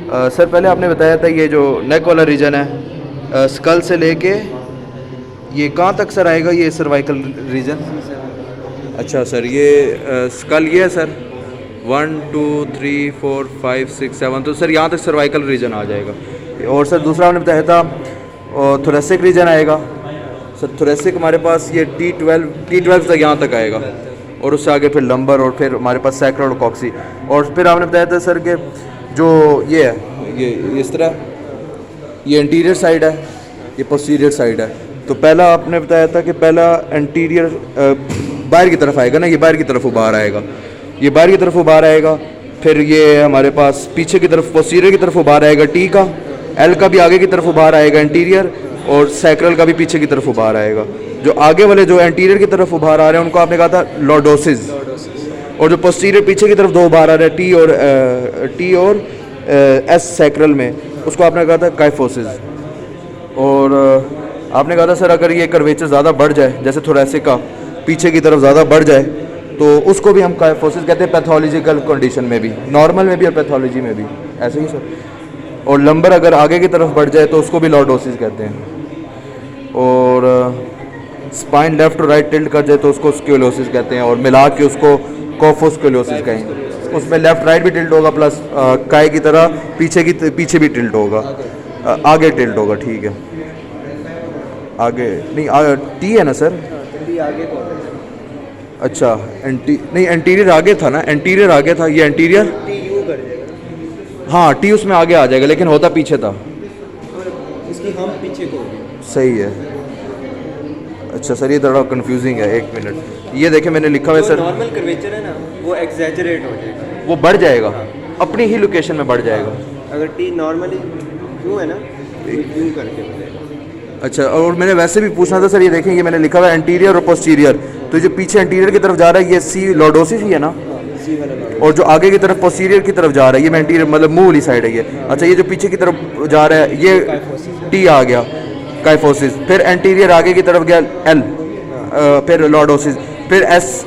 Sir पहले आपने बताया था ये जो नेक वाला रीजन है स्कल से लेके ये कहाँ तक सर आएगा ये सर्वाइकल रीजन? अच्छा सर ये स्कल ये है सर 1 2 3 4 5 6 7 तो सर यहाँ तक सर्वाइकल रीजन आ जाएगा। और सर दूसरा आपने बताया था थोरेसिक रीजन आएगा सर। थोरेसिक हमारे पास ये T12 तक यहाँ तक आएगा और उससे आगे फिर लंबर और फिर हमारे पास सैक्रल और कॉक्सी। और फिर आपने बताया था सर कि जो ये है ये इस तरह ये इंटीरियर साइड है, ये पोस्टीरियर साइड है। तो पहला आपने बताया था कि पहला इंटीरियर बाहर की तरफ आएगा ना, ये बाहर की तरफ उबार आएगा, ये बाहर की तरफ उबार आएगा। फिर ये हमारे पास पीछे की तरफ पोस्टीरियर की तरफ उबार आएगा टी का, एल का भी आगे की तरफ उबार आएगा इंटीरियर, और सैक्रल का भी पीछे की तरफ उबार आएगा। जो आगे वाले जो एंटीरियर की तरफ उबार आ रहे हैं उनको आपने कहा था लॉर्डोसिस, और जो पोस्टीरियर पीछे की तरफ दो उबार आ रहे हैं टी और एस सैक्रल में, उसको आपने कहा था काइफोसिस। और आपने कहा था सर अगर ये कर्वेचर ज़्यादा बढ़ जाए, जैसे थोरेसिक का पीछे की तरफ ज़्यादा बढ़ जाए, तो उसको भी हम काइफोसिस कहते हैं पैथोलॉजिकल कंडीशन में भी, नॉर्मल में भी और पैथोलॉजी में भी ऐसे ही सर। और लंबर अगर आगे की तरफ बढ़ जाए तो उसको भी लॉर्डोसिस कहते हैं। और स्पाइन लेफ्ट और राइट टिल्ट कर जाए तो उसको स्क्यूलोसिस कहते हैं, और मिला के उसको कोफोस्क्यूलोसिस कहेंगे। उसमें लेफ्ट राइट भी टिल्ट होगा, प्लस काय की तरह पीछे भी टिल्ट होगा, आगे टिल्ट होगा। ठीक है, आगे नहीं टी है ना सर? अच्छा नहीं एंटीरियर आगे था ना, एंटीरियर आगे था, ये एंटीरियर हाँ टी उसमें आगे आ जाएगा, लेकिन होता पीछे था, इसकी हम पीछे को सही है। अच्छा सर ये थोड़ा कंफ्यूजिंग है, एक मिनट। ये देखें मैंने लिखा हुआ है सर, नॉर्मल कर्वेचर है ना वो एग्जैजरेट हो जाएगा, वो बढ़ जाएगा, अपनी ही लोकेशन में बढ़ जाएगा। अगर टी नॉर्मली क्यों है ना क्यों करके बनेगा। अच्छा, और मैंने वैसे भी पूछना था सर, ये देखें ये मैंने लिखा हुआ है एंटीरियर और पोस्टीरियर, तो जो पीछे एंटीरियर की तरफ जा रहा है ये सी लॉर्डोसिस ही है ना, सी वाला, और जो आगे की तरफ पोस्टीरियर की तरफ जा रहा है ये एंटीरियर मतलब मुंह वाली साइड है ये। अच्छा, ये जो पीछे की तरफ जा रहा है ये टी आ गया काइफोसिस, फिर एंटीरियर आगे की तरफ गया एल, फिर लॉर्डोसिस, फिर एस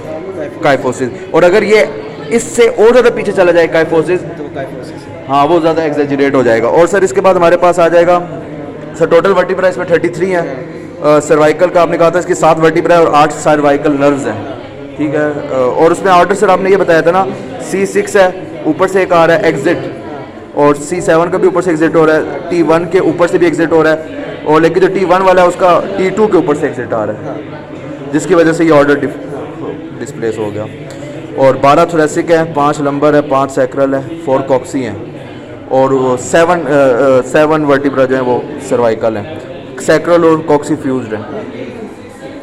काइफोसिस। और अगर ये इससे और ज़्यादा पीछे चला जाए काइफोसिस, तो काइफोसिस हाँ वो ज़्यादा एग्जैजरेट हो जाएगा। और सर इसके बाद हमारे पास आ जाएगा सर टोटल वर्टिब्रा इसमें 33 है। सर्वाइकल का आपने कहा था इसकी 7 वर्टिब्रा और 8 सर्वाइकल नर्व्स हैं, ठीक है। और उसमें ऑर्डर सर आपने ये बताया था ना, C6 है, ऊपर से एक आ रहा है एग्जिट, और C7 का भी ऊपर से एग्जिट हो रहा है, T1 के ऊपर से भी एग्जिट हो रहा है, और लेकिन जो T1 वाला है उसका T2 के ऊपर से एग्जिट आ रहा है, जिसकी वजह से ये ऑर्डर डिस्प्लेस हो गया। और 12 थोरेसिक है, 5 लंबर है, 5 सैक्रल है, 4 कॉक्सी हैं, और 7 वर्टिब्रा जो है वो सर्वाइकल हैं, सैक्रल और कॉक्सी फ्यूज्ड हैं।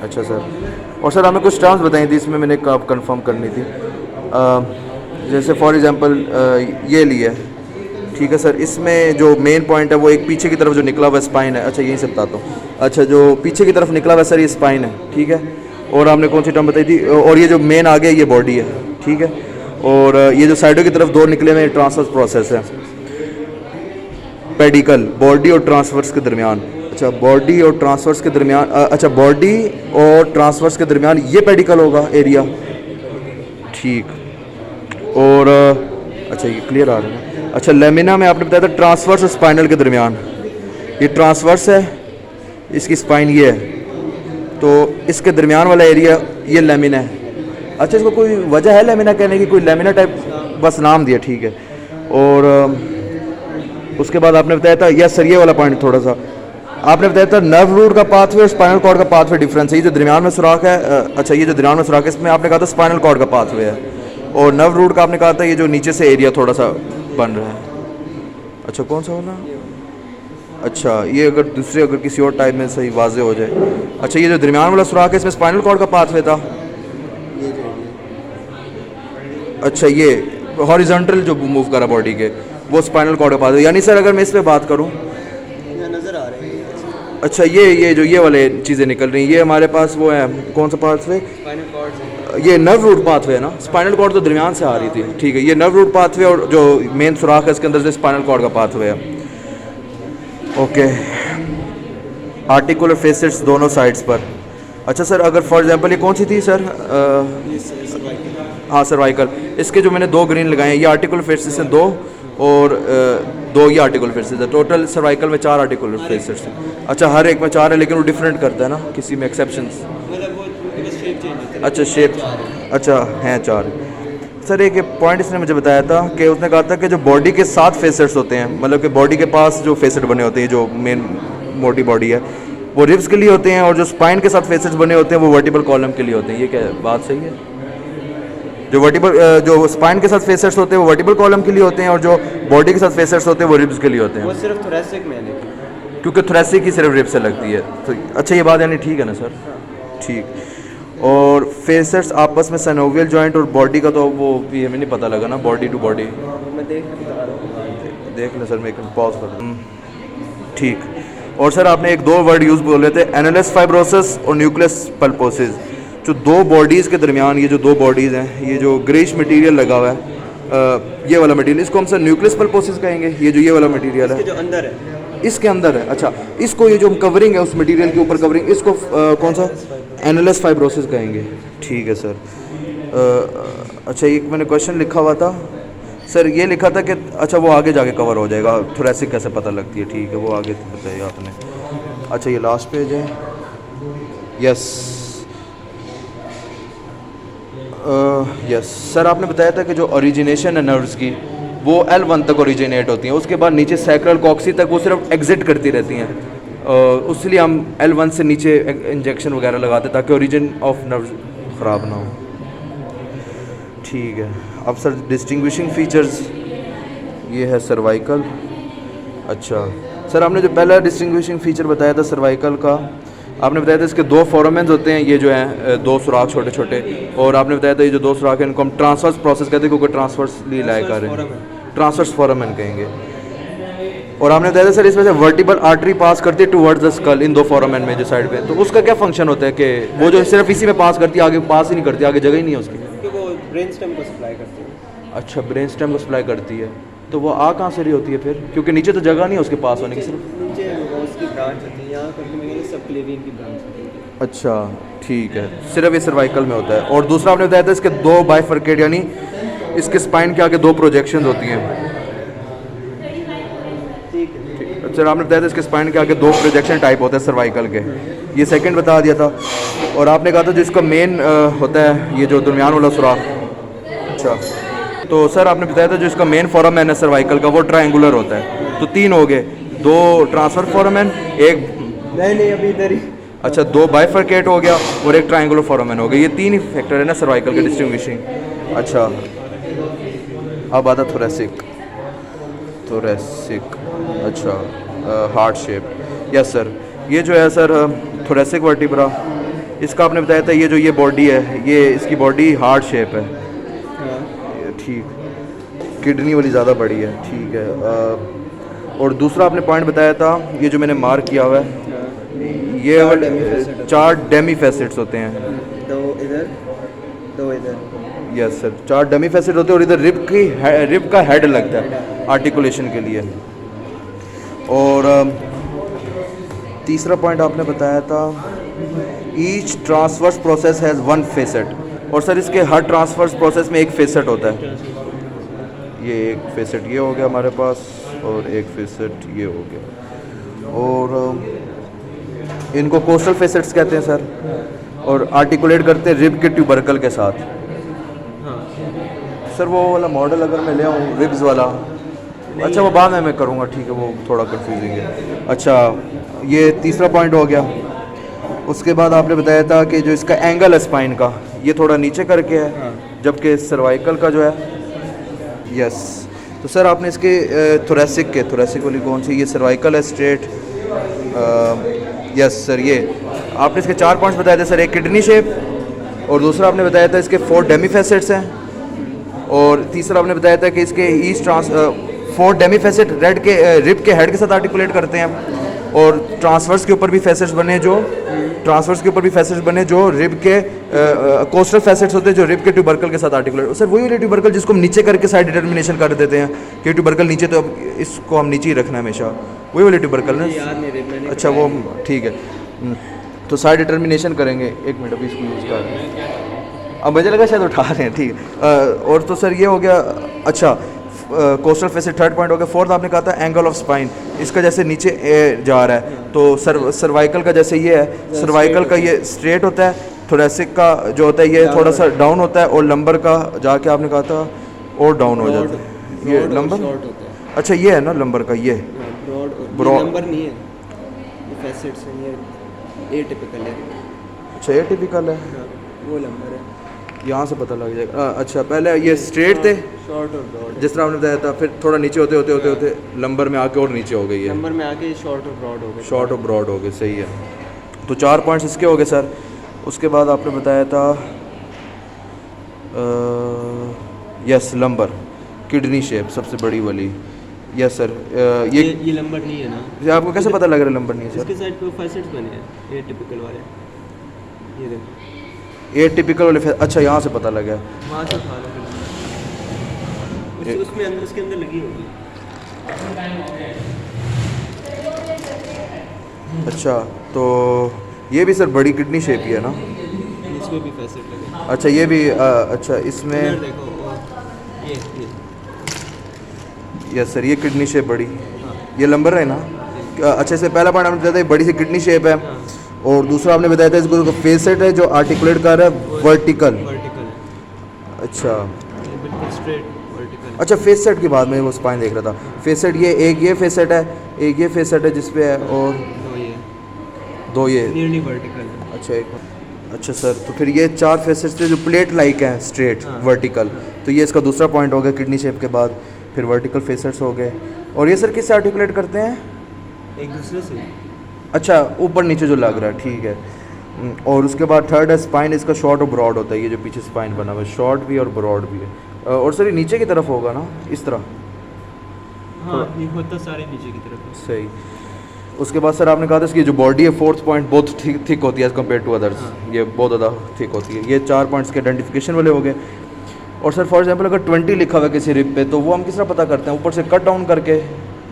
अच्छा सर, और सर हमें कुछ टर्म्स बताई थी इसमें, मैंने कब कंफर्म करनी थी, जैसे फॉर एग्जांपल ये लिया, ठीक है सर। इसमें जो मेन पॉइंट है वो एक पीछे की तरफ जो निकला हुआ स्पाइन है, अच्छा यहीं से बताता हूँ। अच्छा, जो पीछे की तरफ निकला हुआ सर ये स्पाइन है, ठीक है। और हमने कौन सी टर्म बताई थी, और ये जो मेन आगे ये बॉडी है, ठीक है। और ये जो साइडों की तरफ 2 निकले हुए ट्रांसवर्स प्रोसेस है, पेडिकल बॉडी और ट्रांसवर्स के दरमियान। अच्छा, बॉडी और ट्रांसवर्स के दरमियान, अच्छा बॉडी और ट्रांसवर्स के दरमियान ये पेडिकल होगा एरिया, ठीक। और अच्छा ये क्लियर आ रहा है। अच्छा, लेमिना में आपने बताया था ट्रांसवर्स और स्पाइनल के दरमियान, ये ट्रांसवर्स है, इसकी स्पाइन ये है, तो इसके दरमियान वाला एरिया ये लेमिना है। अच्छा, इसको कोई वजह है लेमिना कहने की? कोई लेमिना टाइप बस नाम दिया, ठीक है। और उसके बाद आपने बताया था यस सर, ये वाला पॉइंट थोड़ा सा आपने बताया था नर्व रूट का पाथवे और स्पाइनल कॉर्ड का पाथवे डिफरेंस है। ये जो दरमियान में सुराख है, अच्छा ये जो दरमियान में सुराख है इसमें आपने कहा था स्पाइनल कॉर्ड का पाथवे है, और नर्व रूट का आपने कहा था ये जो नीचे से एरिया थोड़ा सा बन रहा है। अच्छा, कौन सा वाला? अच्छा, ये अगर दूसरे अगर किसी और टाइप में सही वाजे हो जाए। अच्छा, ये जो दरमियान वाला सुराख है इसमें स्पाइनल कॉर्ड का पाथवे था। अच्छा, ये हॉरिजॉन्टल जो मूव करा बॉडी के वो स्पाइनल कॉर्ड का पाथवे, यानी सर अगर मैं इस पर बात करूँ, नजर आ रहे हैं। अच्छा ये जो ये वाले चीज़ें निकल रही हैं, ये हमारे पास वो है कौन सा पाथवे? स्पाइनल कॉर्ड, ये नर्व रूट पाथवे है ना, स्पाइनल कॉर्ड तो दरमियान से आ रही थी, ठीक है। ये नर्व रूट पाथवे और जो मेन सुराख है इसके अंदर से स्पाइनल कॉर्ड का पाथवे है, ओके। आर्टिकुलर फेसेट्स दोनों साइड्स पर। अच्छा सर, अगर फॉर एग्जांपल ये कौन सी थी सर? हाँ सर्वाइकल, इसके जो मैंने 2 ग्रीन लगाए हैं ये आर्टिकुलर फेसेट्स हैं 2, और दो ये आर्टिकुलर फेसेस है। टोटल सर्वाइकल में 4 आर्टिकुलर फेसेस हैं। अच्छा, हर एक में 4 है, लेकिन वो डिफरेंट करता है ना, किसी में एक्सेप्शंस। मतलब वो बस शेप चेंज होती है। अच्छा, शेप, अच्छा हैं 4। सर एक पॉइंट इसने मुझे बताया था कि उसने कहा था कि जो बॉडी के 7 फेसेट्स होते हैं, मतलब कि बॉडी के पास जो फेसेट बने होते हैं, जो मेन मोटी बॉडी है, वो रिब्स के लिए होते हैं, और जो स्पाइन के 7 फेसेट्स बने होते हैं वो वर्टिबल कॉलम के लिए होते हैं। ये क्या बात सही है? जो स्पाइन के साथ फेसेट्स होते हैं वो वर्टिबल कॉलम के लिए होते हैं, और जो बॉडी के साथ फेसेट्स होते हैं वो रिब्स के लिए होते वो हैं, सिर्फ थोरेसिक में है लेकिन। क्योंकि थोरेसिक ही सिर्फ रिब्स से लगती है। तो अच्छा, ये बात यानी ठीक है ना सर? ठीक। और फेसेट्स आपस में सैनोवियल जॉइंट और बॉडी का तो वो भी हमें नहीं पता लगा ना, बॉडी टू बॉडी। मैं देख लें सर, मैं एक पॉज कर दूँ। ठीक। और सर आपने एक 2 वर्ड यूज़ बोले थे, एनालस फाइब्रोसिस और न्यूक्लियस पल्पोसिस। जो 2 बॉडीज़ के दरमियान ये जो 2 बॉडीज़ हैं, ये जो ग्रेइश मटेरियल लगा हुआ है, ये वाला मटेरियल, इसको हम सर न्यूक्लियस पल्पोसिस कहेंगे। ये जो ये वाला मटेरियल है जो अंदर है, इसके अंदर है। अच्छा, इसको ये जो कवरिंग है उस मटेरियल के ऊपर कवरिंग, इसको कौन सा एनालस फाइब्रोसिस कहेंगे। ठीक है सर। अच्छा, एक मैंने क्वेश्चन लिखा हुआ था सर, ये लिखा था कि अच्छा वो आगे जाके कवर हो जाएगा, थोरेसिक कैसे पता लगती है। ठीक है, वो आगे बताइए आपने। अच्छा, ये लास्ट पेज है। यस यस सर, आपने बताया था कि जो ओरिजिनेशन है नर्व्स की वो L1 तक ओरिजिनेट होती हैं, उसके बाद नीचे सैक्रल कॉक्सी तक वो सिर्फ एग्जिट करती रहती हैं। उसलिए हम L1 से नीचे इंजेक्शन वगैरह लगाते हैं ताकि ओरिजिन ऑफ नर्व्स ख़राब ना हो। ठीक है। अब सर डिस्टिंग्विशिंग फीचर्स, ये है सर्वाइकल। अच्छा सर, आपने जो पहला डिस्टिंग्विशिंग फीचर बताया था सर्वाइकल का, आपने बताया था इसके 2 फोरामेन्स होते हैं, ये जो हैं 2 सुराख छोटे छोटे, और आपने बताया था ये जो 2 सुराख हैं इनको हम ट्रांसवर्स प्रोसेस कहते हैं, क्योंकि ट्रांसवर्सली लाया कर रहे हैं, ट्रांसवर्स फोरामेन कहेंगे। और आपने बताया था सर इसमें से वर्टिबल आर्टरी पास करती है towards the skull in 2 foramen में जो साइड पे, तो उसका क्या फंक्शन होता है कि वो जो सिर्फ इसी में पास करती है, आगे पास ही नहीं करती, आगे जगह ही नहीं है उसकी? क्योंकि वो ब्रेन स्टेम को सप्लाई करती है। अच्छा, ब्रेन स्टेम को सप्लाई करती है, तो वो आ कहाँ से रही होती है फिर? क्योंकि नीचे तो जगह नहीं है उसके पास होने की, सिर्फ नीचे वो उसकी ब्रांच होती है, यहाँ करके मैंने सबक्लेवियन की ब्रांच होती है। अच्छा ठीक है, सिर्फ ये सर्वाइकल में होता है। और दूसरा आपने बताया था इसके 2 बाइफर्केट, यानी इसके स्पाइन के आगे 2 प्रोजेक्शंस होती हैं। ठीक है। अच्छा, आपने बताया था इसके स्पाइन के आगे 2 प्रोजेक्शन टाइप होते हैं सर्वाइकल के, ये सेकंड बता दिया था। और आपने कहा था जो इसका मेन होता है ये जो दरमियान वाला सुराख। अच्छा, तो सर आपने बताया था जो इसका मेन फोरामेन है सर्वाइकल का वो ट्रायंगुलर होता है, तो 3 हो गए, 2 ट्रांसफर फोरामेन, एक नहीं अभी इधर ही। अच्छा 2 बाइफर्केट हो गया और एक ट्रायंगुलर फोरामेन हो गया, ये 3 ही फैक्टर है ना सर्वाइकल के डिस्टिंग्विशिंग। अच्छा, अब आता थोरेसिक। अच्छा, हार्ट शेप। यस सर, ये जो है सर थोरेसिक वर्टिब्रा, इसका आपने बताया था ये जो ये बॉडी है, ये इसकी बॉडी हार्ट शेप है। ठीक, किडनी वाली ज़्यादा बड़ी है। ठीक है। और दूसरा आपने पॉइंट बताया था ये जो मैंने मार्क किया हुआ है, ये 4 डेमी फैसेट्स होते हैं, 2 इधर 2 इधर। यस सर, 4 डेमी फैसेट होते हैं, और इधर रिब का हेड लगता है आर्टिकुलेशन के लिए। और तीसरा पॉइंट आपने बताया था each transverse process has 1 facet, और सर इसके हर ट्रांसवर्स प्रोसेस में एक फेसेट होता है। ये एक फेसेट ये हो गया हमारे पास, और एक फेसेट ये हो गया, और इनको कोस्टल फेसेट्स कहते हैं सर, और आर्टिकुलेट करते हैं रिब के ट्यूबरकल के साथ। सर वो वाला मॉडल अगर मैं ले आऊँ रिब्स वाला, अच्छा वो बाद में मैं करूँगा, ठीक है, वो थोड़ा कंफ्यूजिंग है। अच्छा, ये तीसरा पॉइंट हो गया। उसके बाद आपने बताया था कि जो इसका एंगल है स्पाइन का, ये थोड़ा नीचे करके है, जबकि सर्वाइकल का जो है, यस। तो सर आपने इसके थोरेसिक वाली कौन सी, ये सर्वाइकल है स्ट्रेट, यस सर। ये आपने इसके 4 पॉइंट्स बताए थे सर, एक किडनी शेप, और दूसरा आपने बताया था इसके 4 डेमी फैसेट्स हैं, और तीसरा आपने बताया था कि इसके ईच 4 डेमी फैसेट रिब के हेड के साथ आर्टिकुलेट करते हैं, और ट्रांसवर्स के ऊपर भी फैसेट्स बने जो रिब के कोस्टल फैसेट्स होते हैं जो रिब के ट्यूबरकल के साथ आर्टिकुलेट। सर वही वाले ट्यूबरकल जिसको हम नीचे करके साइड डिटर्मिनेशन कर देते हैं कि ट्यूबरकल नीचे, तो अब इसको हम नीचे ही रखना है हमेशा, वही वाले ट्यूबरकल ना? अच्छा वो ठीक है, तो साइड डिटर्मिनेशन करेंगे। 1 मिनट अभी इसको यूज़ कर रहे हैं, अब मुझे लगा शायद उठा रहे हैं, ठीक है। और तो सर ये हो गया। अच्छा, कोस्टल फेसेट थर्ड पॉइंट हो गया। फोर्थ आपने कहा था एंगल ऑफ स्पाइन, इसका जैसे नीचे जा रहा है तो सर्वाइकल का जैसे ये है, सर्वाइकल का ये स्ट्रेट होता है, थोरेसिक का जो होता है ये थोड़ा सा डाउन होता है, और लंबर का जाके आपने कहा था और डाउन हो जाता है। ये लंबर शॉर्ट होता है। अच्छा ये है ना लंबर का, ये ब्रॉड नंबर नहीं है, ये फैसेट्स हैं, ये एटिपिकल है। अच्छा ये टिपिकल है, वो लंबर है। यहाँ से पता लग जाएगा। अच्छा पहले ये स्ट्रेट थे शॉर्ट और ब्रॉड, जिस तरह आपने बताया था, फिर थोड़ा नीचे होते होते होते होते लंबर में आके और नीचे हो गई है, नंबर में आके शॉर्ट और ब्रॉड हो गए। शॉर्ट और ब्रॉड हो गए, सही है। तो 4 पॉइंट्स इसके हो गए सर। उसके बाद आपने बताया था यस लंबर, किडनी शेप सबसे बड़ी वाली, यस सर। ये लंबर नहीं है ना, ये आपको कैसे पता लग रहा है लंबर नहीं है सर? इसके साइड पे फैसेट्स बने हैं, ये टिपिकल वाले, ये देखो ये टिपिकल वाले अच्छा यहाँ से पता लगा। वहाँ से खा लो, उसमें अंदर, उसके अंदर लगी होगी। अच्छा तो ये भी सर बड़ी किडनी शेप ही है ना? इसमें भी फैसेट लगे। अच्छा ये भी अच्छा इसमें इधर देखो, ये यस सर, ये किडनी शेप बड़ी, ये लंबर है ना? अच्छा इससे पहला पॉइंट आपने बताया था बड़ी सी किडनी शेप है, और दूसरा आपने बताया था इसको फेसेट है जो आर्टिकुलेट कर रहा है वर्टिकल। अच्छा बिल्कुल स्ट्रेट वर्टिकल। अच्छा फेसेट के बाद में वो स्पाइन देख रहा था। फेसेट ये फेसेट है, एक ये फेसेट है जिसपे है, और दो ये नियरली वर्टिकल। अच्छा एक अच्छा सर, तो फिर ये 4 फेसेट्स थे जो प्लेट लाइक हैं स्ट्रेट वर्टिकल, तो ये इसका दूसरा पॉइंट हो गया किडनी शेप के बाद। फिर वर्टिकल फेसेट्स हो गए, और ये सर किससे आर्टिकुलेट करते हैं? एक दूसरे से। अच्छा ऊपर नीचे जो लग रहा है, ठीक है। और उसके बाद थर्ड है स्पाइन, इसका शॉर्ट और ब्रॉड होता है, ये जो पीछे स्पाइन बना हुआ है शॉर्ट भी और ब्रॉड भी है। और सर ये नीचे की तरफ होगा ना इस तरह? हाँ ये होता सारे नीचे की तरफ है। सही। उसके बाद सर आपने कहा था इसकी जो बॉडी है फोर्थ पॉइंट बहुत थिक होती है एज़ कम्पेयर टू अदर्स, ये बहुत ज़्यादा थिक होती है। ये 4 पॉइंट्स के आइडेंटिफिकेशन वाले हो गए। और सर फॉर एग्जांपल अगर 20 लिखा हुआ है किसी रिप पे, तो वो हम किस तरह पता करते हैं? ऊपर से कट डाउन करके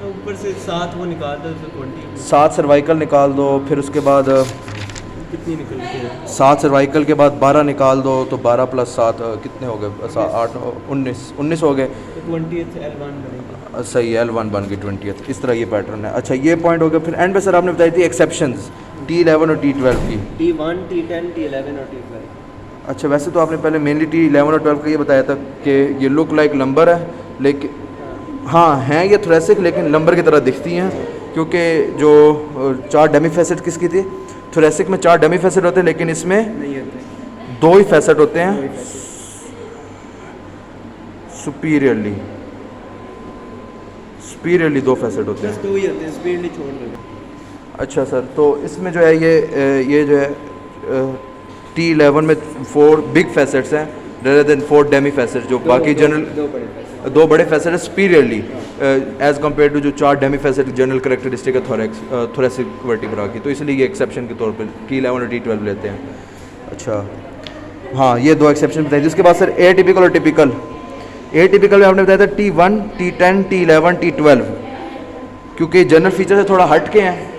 ऊपर से 7 वो निकाल दो, तो 20 7 सर्वाइकल निकाल दो, फिर उसके बाद कितनी निकलती है? 7 सर्वाइकल के बाद 12 निकाल दो, तो 12 + 7 कितने हो गए? 8 19 हो गए। तो 20th L1 बनेगी। सही है, L1 बन गई 20th। इस तरह ये पैटर्न है। अच्छा ये पॉइंट हो गया। फिर एंड पे सर आपने बताई थी एक्सेप्शंस T11 और T12 की। T1 T10 T11 और T12। अच्छा वैसे तो आपने पहले मेनली T11 और 12 का ये बताया था कि ये लुक लाइक लंबर है, लेकिन हाँ हैं ये थोरेसिक, लेकिन लंबर की तरह दिखती हैं, क्योंकि जो 4 डेमी फैसेट किसकी थी? थोरेसिक में 4 डेमी फैसेट होते हैं, लेकिन इसमें नहीं होते, 2 ही फैसेट होते हैं सुपीरियरली 2 फैसेट होते हैं। बस 2 ही होते हैं, स्पीडली छोड़ दो। अच्छा सर, तो इसमें जो है ये जो है T11 में 4 बिग फैसेट्स हैं रेदर देन 4 डेमी फैसेट्स, जो बाकी जनरल 2 बड़े फैसेट है सुपीरियरली एज़ कम्पेयर टू जो 4 डेमी फैसेट जनरल करेक्टरिस्टिक है थोरेसिक वर्टिब्रा की, तो इसलिए ये एक्सेप्शन के तौर पर T11 और T12 लेते हैं। अच्छा हाँ, ये 2 एक्सेप्शन बताइए। उसके बाद सर एटिपिकल और टिपिकल। एटिपिकल में आपने बताया था T1 T10 T11 T12, क्योंकि जनरल फीचर से थोड़ा हट के हैं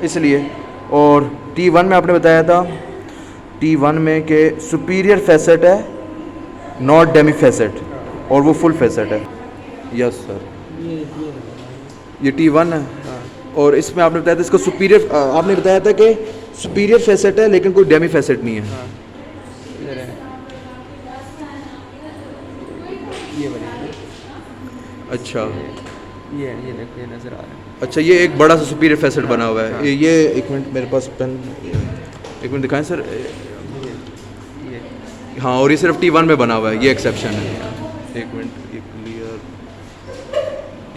इसलिए। और T1 में आपने बताया था T1 में के सुपीरियर फैसेट है नॉट डेमी फैसेट, और वो फुल फैसेट है। यस सर, ये T1 है। और इसमें आपने बताया था इसका सुपीरियर, आपने बताया था कि सुपीरियर फैसेट है लेकिन कोई डेमी फैसेट नहीं है। इधर है, ये बनेगा। अच्छा ये देखो, ये नज़र आ रहा है। अच्छा, ये एक बड़ा सा सुपीरियर फैसेट बना हुआ है। ये एक मिनट, मेरे पास पेन, एक मिनट दिखाएं सर। ये हाँ, और ये सिर्फ T1 में बना हुआ है, ये एक्सेप्शन है। एक मिनट, ये क्लियर,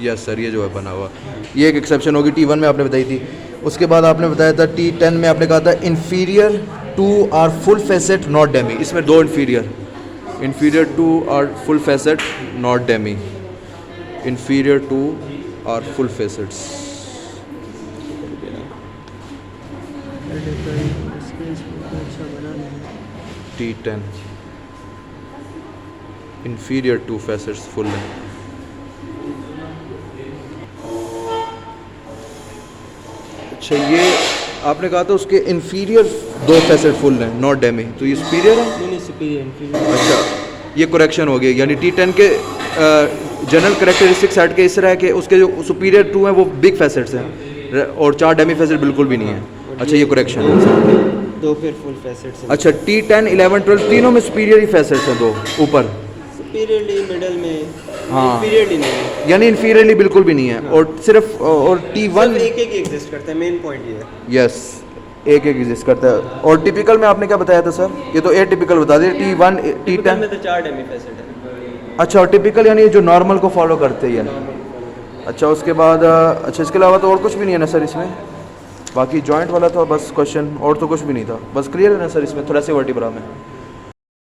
यस सर, ये जो है बना हुआ, ये एक एक्सेप्शन होगी T1 में आपने बताई थी। उसके बाद आपने बताया था T10 में आपने कहा था inferior two are full facet not demi. इसमें 2 inferior two are full facet not demi, inferior two are full facets. T10 inferior two facets full है। अच्छा, ये आपने कहा था उसके इन्फीरियर 2 फैसेट फुल हैं नॉट डेमी, तो ये सुपीरियर है। नहीं, सुपीरियर इन्फीरियर। अच्छा, ये करेक्शन हो गया, यानी T10 के जनरल करेक्टरिस्टिक सेट के इस तरह है कि उसके जो सुपीरियर 2 हैं वो बिग फैसेट्स हैं और 4 डेमी फैसेट बिल्कुल भी नहीं है। अच्छा ये करेक्शन है सर। 2 फिर फुल फैसेट्स हैं। अच्छा T10, 11, 12 तीनों में सुपीरियर ही फैसेट्स हैं 2 ऊपर, सुपीरियरली मिडिल में, हाँ। इंफीरियरली नहीं है। यानी इन्फीरियरली बिल्कुल भी नहीं है। और सिर्फ और T1 एक एक एग्जिस्ट करता है, मेन पॉइंट ये है। यस एक एग्जिस्ट करता है। और टिपिकल में आपने क्या बताया था सर? ये तो ए टिपिकल बता दिए। T1, टिपिकल T10 में तो 4 डेमी फैसेट है। अच्छा और टिपिकल यानी जो नॉर्मल को फॉलो करते हैं यानी। अच्छा उसके बाद अच्छा इसके अलावा तो और कुछ भी नहीं है ना सर इसमें? बाकी जॉइंट वाला तो बस क्वेश्चन और तो कुछ भी नहीं था, बस क्लियर है ना सर इसमें थोड़ा सा वर्टिब्रा में?